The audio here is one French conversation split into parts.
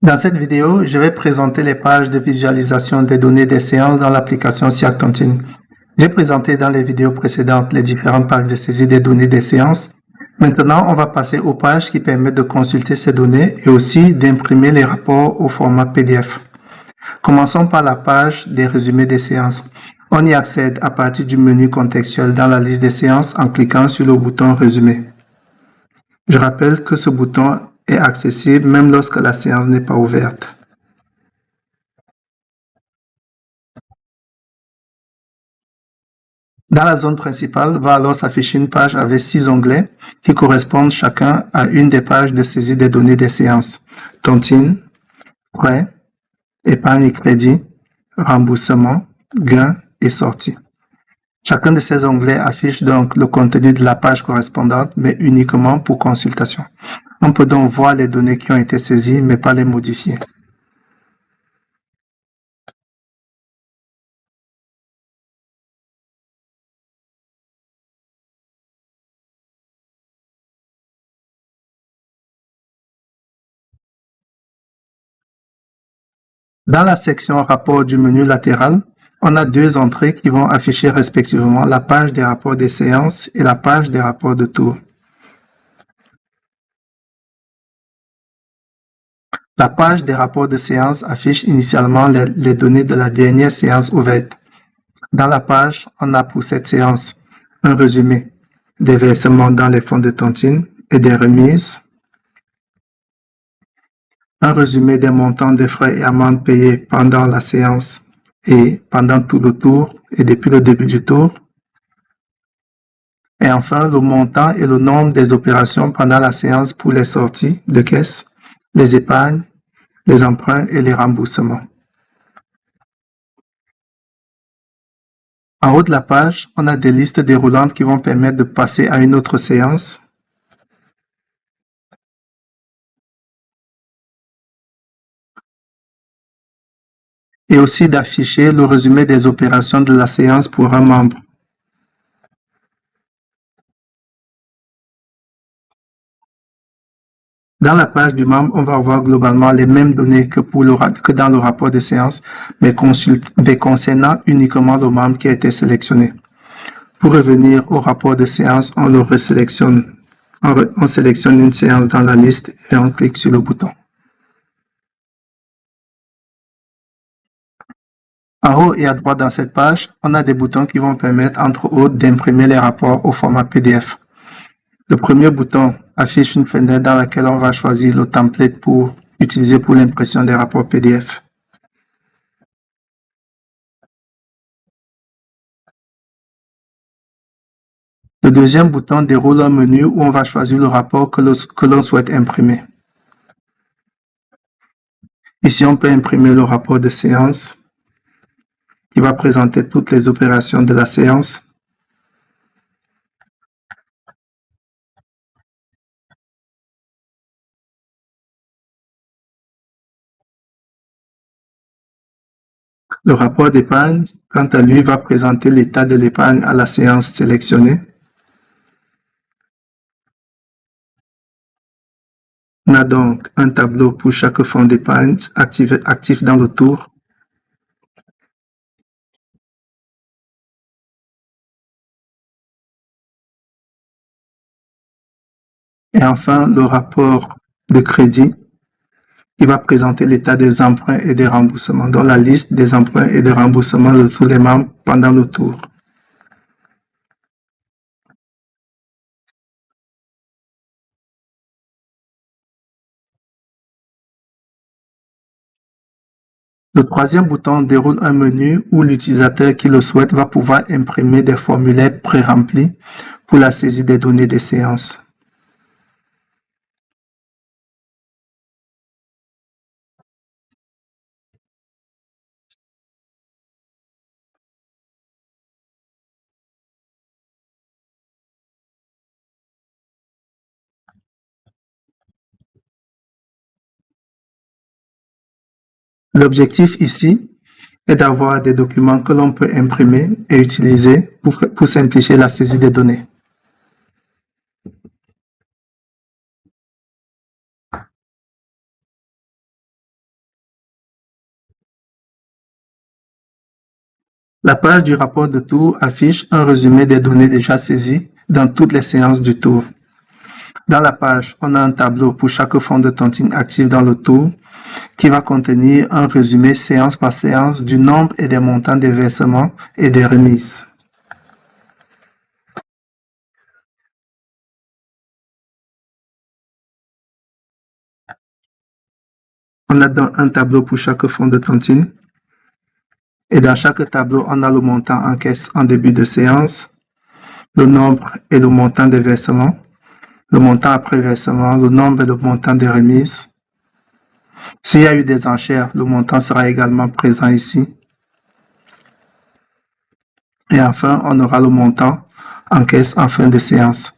Dans cette vidéo, je vais présenter les pages de visualisation des données des séances dans l'application SIAC Tontine. J'ai présenté dans les vidéos précédentes les différentes pages de saisie des données des séances. Maintenant, on va passer aux pages qui permettent de consulter ces données et aussi d'imprimer les rapports au format PDF. Commençons par la page des résumés des séances. On y accède à partir du menu contextuel dans la liste des séances en cliquant sur le bouton Résumé. Je rappelle que ce bouton est accessible même lorsque la séance n'est pas ouverte. Dans la zone principale va alors s'afficher une page avec 6 onglets qui correspondent chacun à une des pages de saisie des données des séances. Tontine, prêt, épargne et crédit, remboursement, gain et sortie. Chacun de ces onglets affiche donc le contenu de la page correspondante, mais uniquement pour consultation. On peut donc voir les données qui ont été saisies, mais pas les modifier. Dans la section rapport du menu latéral, on a deux entrées qui vont afficher respectivement la page des rapports des séances et la page des rapports de tour. La page des rapports de séance affiche initialement les données de la dernière séance ouverte. Dans la page, on a pour cette séance un résumé des versements dans les fonds de tontine et des remises, un résumé des montants des frais et amendes payés pendant la séance et pendant tout le tour et depuis le début du tour, et enfin le montant et le nombre des opérations pendant la séance pour les sorties de caisse, les épargnes, les emprunts et les remboursements. En haut de la page, on a des listes déroulantes qui vont permettre de passer à une autre séance. Et aussi d'afficher le résumé des opérations de la séance pour un membre. Dans la page du membre, on va avoir globalement les mêmes données que dans le rapport de séance, mais concernant uniquement le membre qui a été sélectionné. Pour revenir au rapport de séance, on le resélectionne. On sélectionne une séance dans la liste et on clique sur le bouton. En haut et à droite dans cette page, on a des boutons qui vont permettre, entre autres, d'imprimer les rapports au format PDF. Le premier bouton affiche une fenêtre dans laquelle on va choisir le template pour utiliser pour l'impression des rapports PDF. Le deuxième bouton déroule un menu où on va choisir le rapport que l'on souhaite imprimer. Ici, on peut imprimer le rapport de séance qui va présenter toutes les opérations de la séance. Le rapport d'épargne, quant à lui, va présenter l'état de l'épargne à la séance sélectionnée. On a donc un tableau pour chaque fonds d'épargne actif dans le tour. Et enfin, le rapport de crédit qui va présenter l'état des emprunts et des remboursements, dans la liste des emprunts et des remboursements de tous les membres pendant le tour. Le troisième bouton déroule un menu où l'utilisateur qui le souhaite va pouvoir imprimer des formulaires pré-remplis pour la saisie des données des séances. L'objectif ici est d'avoir des documents que l'on peut imprimer et utiliser pour simplifier la saisie des données. La page du rapport de tour affiche un résumé des données déjà saisies dans toutes les séances du tour. Dans la page, on a un tableau pour chaque fonds de tontine actif dans le tour qui va contenir un résumé séance par séance du nombre et des montants des versements et des remises. On a donc un tableau pour chaque fonds de tontine. Et dans chaque tableau, on a le montant en caisse en début de séance, le nombre et le montant des versements, le montant après versement, le nombre et le montant des remises. S'il y a eu des enchères, le montant sera également présent ici. Et enfin, on aura le montant en caisse en fin de séance.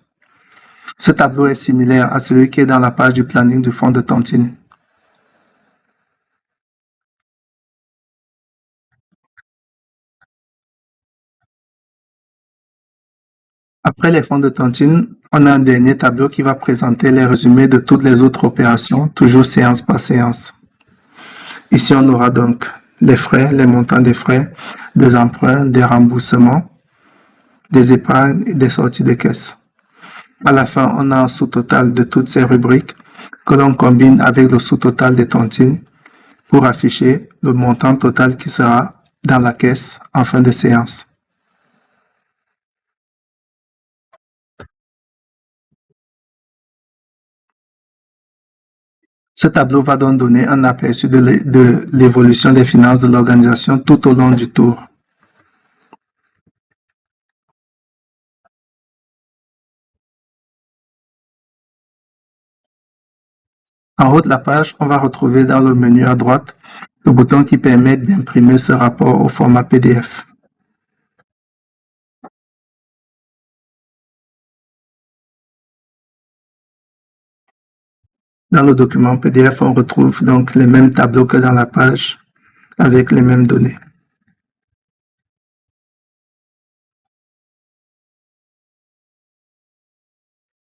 Ce tableau est similaire à celui qui est dans la page du planning du fonds de tontine. Après les fonds de tontine, on a un dernier tableau qui va présenter les résumés de toutes les autres opérations, toujours séance par séance. Ici, on aura donc les frais, les montants des frais, des emprunts, des remboursements, des épargnes et des sorties de caisse. À la fin, on a un sous-total de toutes ces rubriques que l'on combine avec le sous-total des tontines pour afficher le montant total qui sera dans la caisse en fin de séance. Ce tableau va donc donner un aperçu de l'évolution des finances de l'organisation tout au long du tour. En haut de la page, on va retrouver dans le menu à droite le bouton qui permet d'imprimer ce rapport au format PDF. Dans le document PDF, on retrouve donc les mêmes tableaux que dans la page avec les mêmes données.